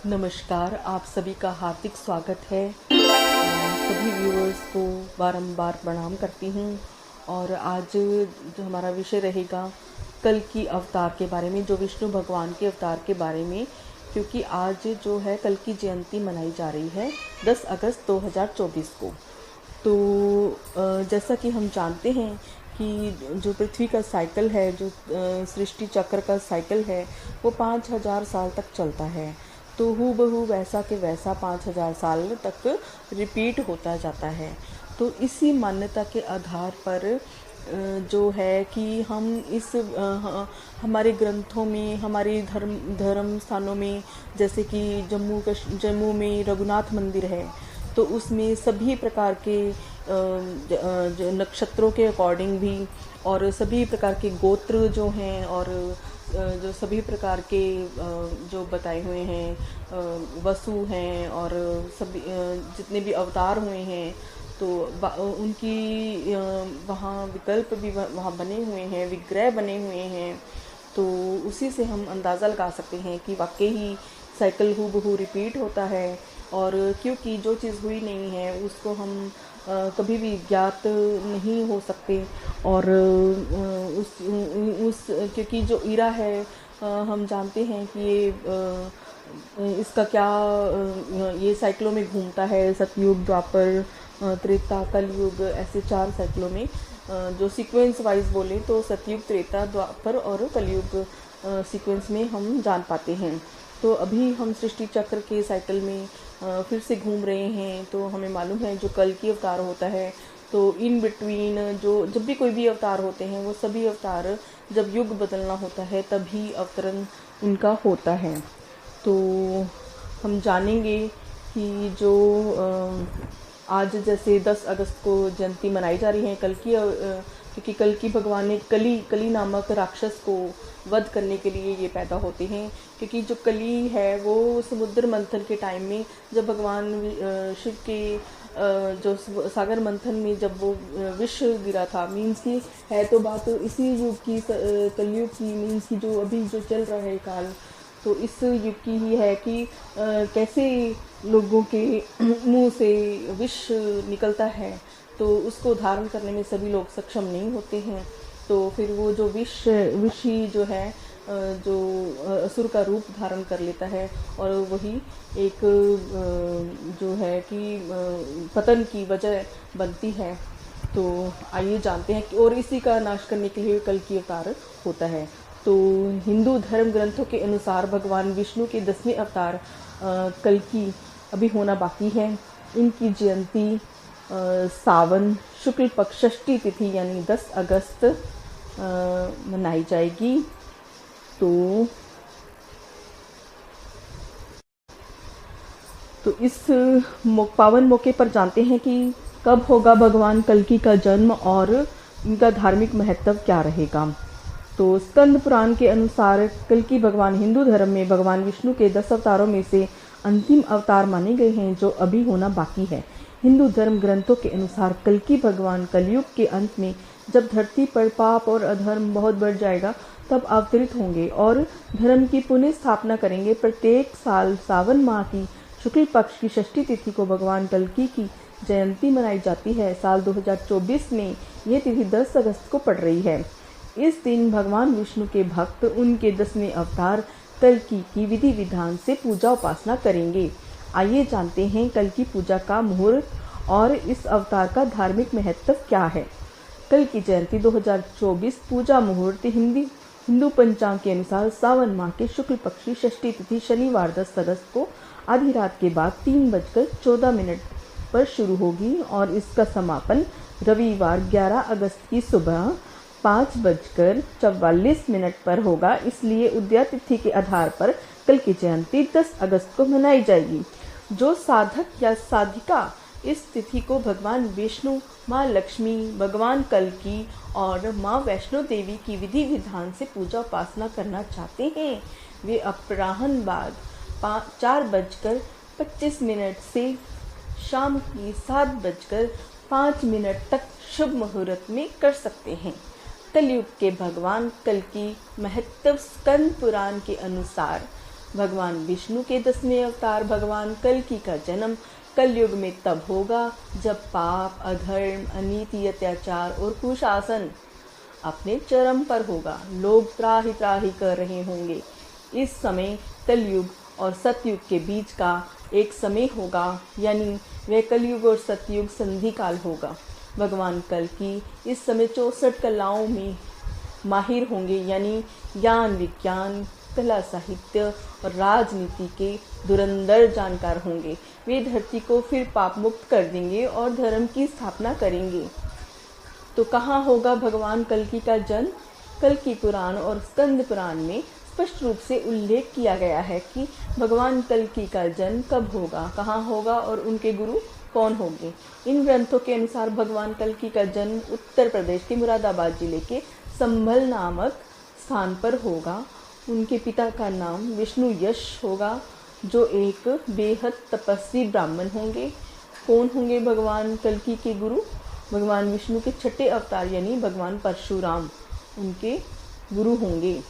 नमस्कार, आप सभी का हार्दिक स्वागत है। सभी व्यूअर्स को बारंबार प्रणाम करती हूँ। और आज जो हमारा विषय रहेगा कल की अवतार के बारे में, जो विष्णु भगवान के अवतार के बारे में, क्योंकि आज जो है कल की जयंती मनाई जा रही है 10 अगस्त 2024 को। तो जैसा कि हम जानते हैं कि जो पृथ्वी का साइकिल है, जो सृष्टि चक्र का साइकिल है, वो 5000 साल तक चलता है। तो हूबहू वैसा के वैसा 5000 साल तक रिपीट होता जाता है। तो इसी मान्यता के आधार पर जो है कि हम हमारे ग्रंथों में, हमारे धर्म स्थानों में, जैसे कि जम्मू में रघुनाथ मंदिर है, तो उसमें सभी प्रकार के जो नक्षत्रों के अकॉर्डिंग भी, और सभी प्रकार के गोत्र जो हैं, और जो सभी प्रकार के जो बताए हुए हैं वसु हैं, और सभी जितने भी अवतार हुए हैं, तो उनकी वहाँ विकल्प भी वहाँ बने हुए हैं, विग्रह बने हुए हैं। तो उसी से हम अंदाज़ा लगा सकते हैं कि वाकई ही साइकिल हूबहू रिपीट होता है। और क्योंकि जो चीज़ हुई नहीं है उसको हम कभी भी ज्ञात नहीं हो सकते। और उस क्योंकि जो इरा है, हम जानते हैं कि इसका क्या, ये साइकिलों में घूमता है, सतयुग, द्वापर, त्रेता, कलयुग, ऐसे 4 साइकिलों में। जो सीक्वेंस वाइज बोले तो सतयुग, त्रेता, द्वापर और कलयुग सीक्वेंस में हम जान पाते हैं। तो अभी हम सृष्टि चक्र के साइकिल में फिर से घूम रहे हैं। तो हमें मालूम है जो कल की अवतार होता है, तो इन बिटवीन जब भी कोई भी अवतार होते हैं, वो सभी अवतार जब युग बदलना होता है तभी अवतरण उनका होता है। तो हम जानेंगे कि जो आज जैसे 10 अगस्त को जयंती मनाई जा रही है कल की, क्योंकि कल की भगवान ने कली नामक राक्षस को वध करने के लिए ये पैदा होते हैं। क्योंकि जो कली है वो समुद्र मंथन के टाइम में, जब भगवान शिव के जो सागर मंथन में जब वो विष गिरा था, मीन्स की है तो बात इसी युग की, कलयुग की, मीन्स की जो अभी जो चल रहा है काल, तो इस युग की ही है कि कैसे लोगों के मुंह से विष निकलता है, तो उसको धारण करने में सभी लोग सक्षम नहीं होते हैं। तो फिर वो जो विषी जो है, जो असुर का रूप धारण कर लेता है, और वही एक जो है कि पतन की वजह बनती है। तो आइए जानते हैं कि, और इसी का नाश करने के लिए कल की अवतार होता है। तो हिंदू धर्म ग्रंथों के अनुसार भगवान विष्णु के 10वें अवतार कल की अभी होना बाकी है। इनकी जयंती सावन शुक्ल पक्ष षष्ठी तिथि यानी 10 अगस्त मनाई जाएगी। तो इस पावन मौके पर जानते हैं कि कब होगा भगवान कल्कि का जन्म और इनका धार्मिक महत्व क्या रहेगा। तो स्कंद पुराण के अनुसार कल्कि भगवान हिंदू धर्म में भगवान विष्णु के 10 अवतारों में से अंतिम अवतार माने गए हैं, जो अभी होना बाकी है। हिंदू धर्म ग्रंथों के अनुसार कल्कि भगवान कलयुग के अंत में, जब धरती पर पाप और अधर्म बहुत बढ़ जाएगा, तब अवतरित होंगे और धर्म की पुनः स्थापना करेंगे। प्रत्येक साल सावन माह की शुक्ल पक्ष की षष्ठी तिथि को भगवान कल्कि की जयंती मनाई जाती है। साल 2024 में यह तिथि 10 अगस्त को पड़ रही है। इस दिन भगवान विष्णु के भक्त उनके 10वें अवतार कल्कि की विधि विधान से पूजा उपासना करेंगे। आइए जानते हैं कल की पूजा का मुहूर्त और इस अवतार का धार्मिक महत्व क्या है। कल की जयंती 2024 पूजा मुहूर्त हिंदू पंचांग के अनुसार सावन माह के शुक्ल पक्ष की षष्ठी तिथि शनिवार 10 अगस्त को आधी रात के बाद 3:14 पर शुरू होगी और इसका समापन रविवार 11 अगस्त की सुबह 5:44 पर होगा। इसलिए उदया तिथि के आधार पर कल की जयंती 10 अगस्त को मनाई जाएगी। जो साधक या साधिका इस तिथि को भगवान विष्णु, माँ लक्ष्मी, भगवान कल्कि और माँ वैष्णो देवी की विधि विधान से पूजा उपासना करना चाहते हैं, वे अपराह्न बाद 4:25 से शाम की 7:05 तक शुभ मुहूर्त में कर सकते हैं। कलयुग के भगवान कल्कि महत्व स्कंद पुराण के अनुसार भगवान विष्णु के 10वें अवतार भगवान कल्कि का जन्म कलयुग में तब होगा जब पाप, अधर्म, अनीति, अत्याचार और कुशासन अपने चरम पर होगा। लोग त्राहि त्राहि कर रहे होंगे। इस समय कलयुग और सतयुग के बीच का एक समय होगा, यानी वह कलयुग और सतयुग संधि काल होगा। भगवान कल्कि इस समय 64 कलाओं में माहिर होंगे, यानी ज्ञान, विज्ञान, कला, साहित्य और राजनीति के धुरंधर जानकार होंगे। वे धरती को फिर पाप मुक्त कर देंगे और धर्म की स्थापना करेंगे। तो कहाँ होगा भगवान कल्कि का जन्म? कल्कि पुराण और स्कंद पुराण में स्पष्ट रूप से उल्लेख किया गया है कि भगवान कल्कि का जन्म कब होगा, कहाँ होगा और उनके गुरु कौन होंगे। इन ग्रंथों के अनुसार भगवान कल्कि का जन्म उत्तर प्रदेश के मुरादाबाद जिले के संभल नामक स्थान पर होगा। उनके पिता का नाम विष्णु यश होगा, जो एक बेहद तपस्वी ब्राह्मण होंगे। कौन होंगे भगवान कल्कि के गुरु? भगवान विष्णु के 6ठे अवतार यानी भगवान परशुराम उनके गुरु होंगे।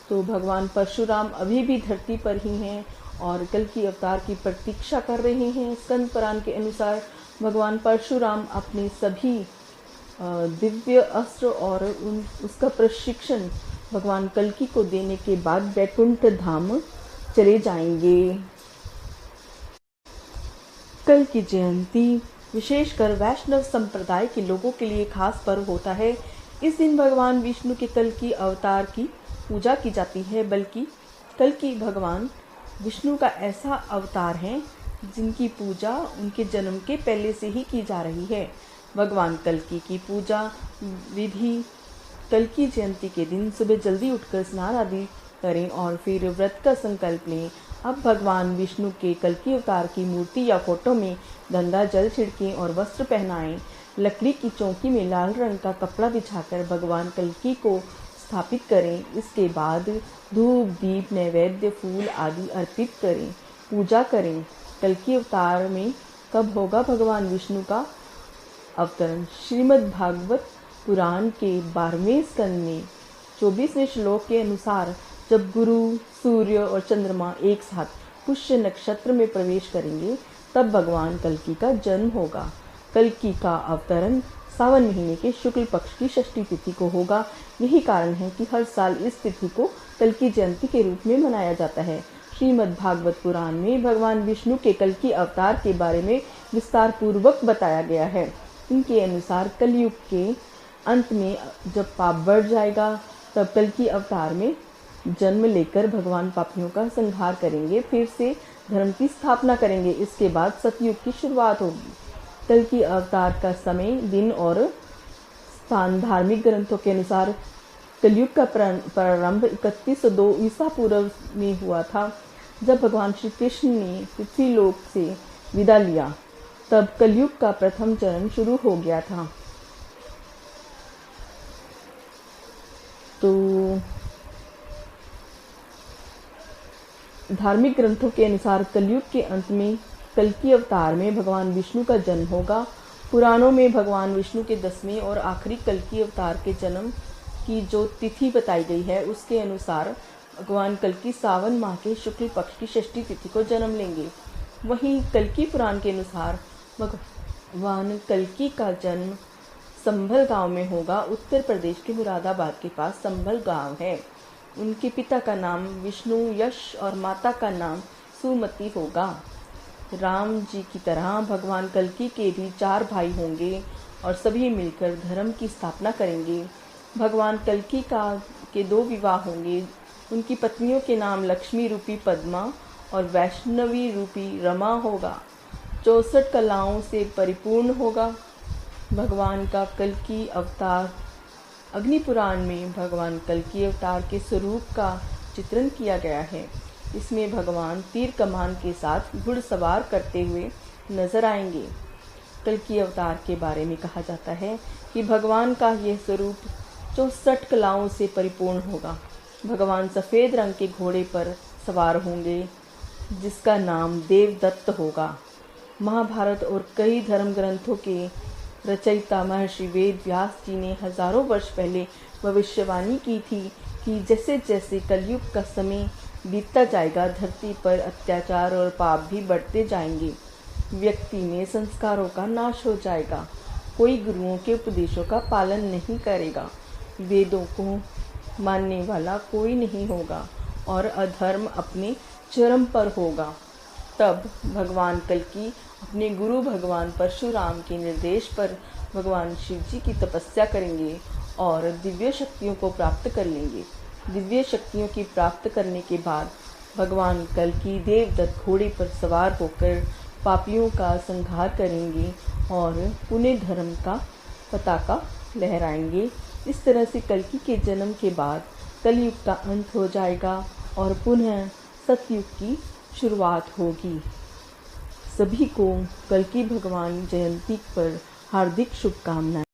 तो भगवान परशुराम अभी भी धरती पर ही हैं और कल्कि अवतार की प्रतीक्षा कर रहे हैं। स्कंद पुराण के अनुसार भगवान परशुराम अपने सभी दिव्य अस्त्र और उसका प्रशिक्षण भगवान कल्कि को देने के बाद वैकुंठ धाम चले जाएंगे। कल्कि जयंती विशेषकर वैष्णव संप्रदाय के लोगों के लिए खास पर्व होता है। इस दिन भगवान विष्णु के कल्कि अवतार की पूजा की जाती है, बल्कि कल्कि भगवान विष्णु का ऐसा अवतार है जिनकी पूजा उनके जन्म के पहले से ही की जा रही है। भगवान कल्कि की पूजा विधि कल्कि जयंती के दिन सुबह जल्दी उठकर स्नान आदि करें और फिर व्रत का संकल्प लें। अब भगवान विष्णु के कल्कि अवतार की मूर्ति या फोटो में गंगा जल छिड़कें और वस्त्र पहनाएं। लकड़ी की चौकी में लाल रंग का कपड़ा बिछाकर भगवान कल्कि को स्थापित करें। इसके बाद धूप, दीप, नैवेद्य, फूल आदि अर्पित करें, पूजा करें। कल्कि अवतार में कब होगा भगवान विष्णु का अवतरण? श्रीमद् भागवत पुराण के 12वें स्कंद में 24वें श्लोक के अनुसार जब गुरु, सूर्य और चंद्रमा एक साथ पुष्य नक्षत्र में प्रवेश करेंगे, तब भगवान कल्कि का जन्म होगा। कल्कि का अवतरण सावन महीने के शुक्ल पक्ष की षष्ठी तिथि को होगा। यही कारण है कि हर साल इस तिथि को कल्कि जयंती के रूप में मनाया जाता है। श्रीमद् भागवत पुराण में भगवान विष्णु के कल्कि अवतार के बारे में विस्तार पूर्वक बताया गया है। इनके अनुसार कलयुग के अंत में जब पाप बढ़ जाएगा, तब कल्कि अवतार में जन्म लेकर भगवान पापियों का संहार करेंगे, फिर से धर्म की स्थापना करेंगे। इसके बाद सतयुग की शुरुआत होगी। कल्कि अवतार का समय, दिन और स्थान धार्मिक ग्रंथों के अनुसार कलयुग का प्रारंभ 3102 ईसा पूर्व में हुआ था। जब भगवान श्री कृष्ण ने पृथ्वीलोक से विदा लिया, तब कलयुग का प्रथम चरण शुरू हो गया था। तो धार्मिक ग्रंथों के अनुसार कलयुग के अंत में कल्कि अवतार में भगवान विष्णु का जन्म होगा। पुराणों में भगवान विष्णु के 10वें और आखिरी कल्कि अवतार के जन्म की जो तिथि बताई गई है, उसके अनुसार भगवान कल्कि सावन माह के शुक्ल पक्ष की षष्ठी तिथि को जन्म लेंगे। वहीं कल्कि पुराण के अनुसार भगवान कल्कि का जन्म संभल गांव में होगा। उत्तर प्रदेश के मुरादाबाद के पास संभल गांव है। उनके पिता का नाम विष्णु यश और माता का नाम सुमति होगा। राम जी की तरह भगवान कल्कि के भी 4 भाई होंगे और सभी मिलकर धर्म की स्थापना करेंगे। भगवान कल्कि के 2 विवाह होंगे। उनकी पत्नियों के नाम लक्ष्मी रूपी पद्मा और वैष्णवी रूपी रमा होगा। 64 कलाओं से परिपूर्ण होगा। भगवान का कल्कि अवतार अग्नि पुराण में भगवान कल्कि अवतार के स्वरूप का चित्रण किया गया है। इसमें भगवान तीर कमान के साथ घुड़सवार करते हुए नजर आएंगे। कल्कि अवतार के बारे में कहा जाता है कि भगवान का यह स्वरूप 64 कलाओं से परिपूर्ण होगा। भगवान सफ़ेद रंग के घोड़े पर सवार होंगे, जिसका नाम देवदत्त होगा। महाभारत और कई धर्म ग्रंथों के रचयिता महर्षि वेद व्यास जी ने हजारों वर्ष पहले भविष्यवाणी की थी कि जैसे जैसे कलयुग का समय बीतता जाएगा, धरती पर अत्याचार और पाप भी बढ़ते जाएंगे। व्यक्ति में संस्कारों का नाश हो जाएगा। कोई गुरुओं के उपदेशों का पालन नहीं करेगा। वेदों को मानने वाला कोई नहीं होगा और अधर्म अपने चरम पर होगा। तब भगवान कल्कि अपने गुरु भगवान परशुराम के निर्देश पर भगवान शिव जी की तपस्या करेंगे और दिव्य शक्तियों को प्राप्त कर लेंगे। दिव्य शक्तियों की प्राप्त करने के बाद भगवान कल्कि देवदत्त घोड़े पर सवार होकर पापियों का संहार करेंगे और पुण्य धर्म का पताका लहराएंगे। इस तरह से कल्कि के जन्म के बाद कलयुग का अंत हो जाएगा और पुनः सतयुग की शुरुआत होगी। सभी को कल्कि भगवान जयंती पर हार्दिक शुभकामनाएं।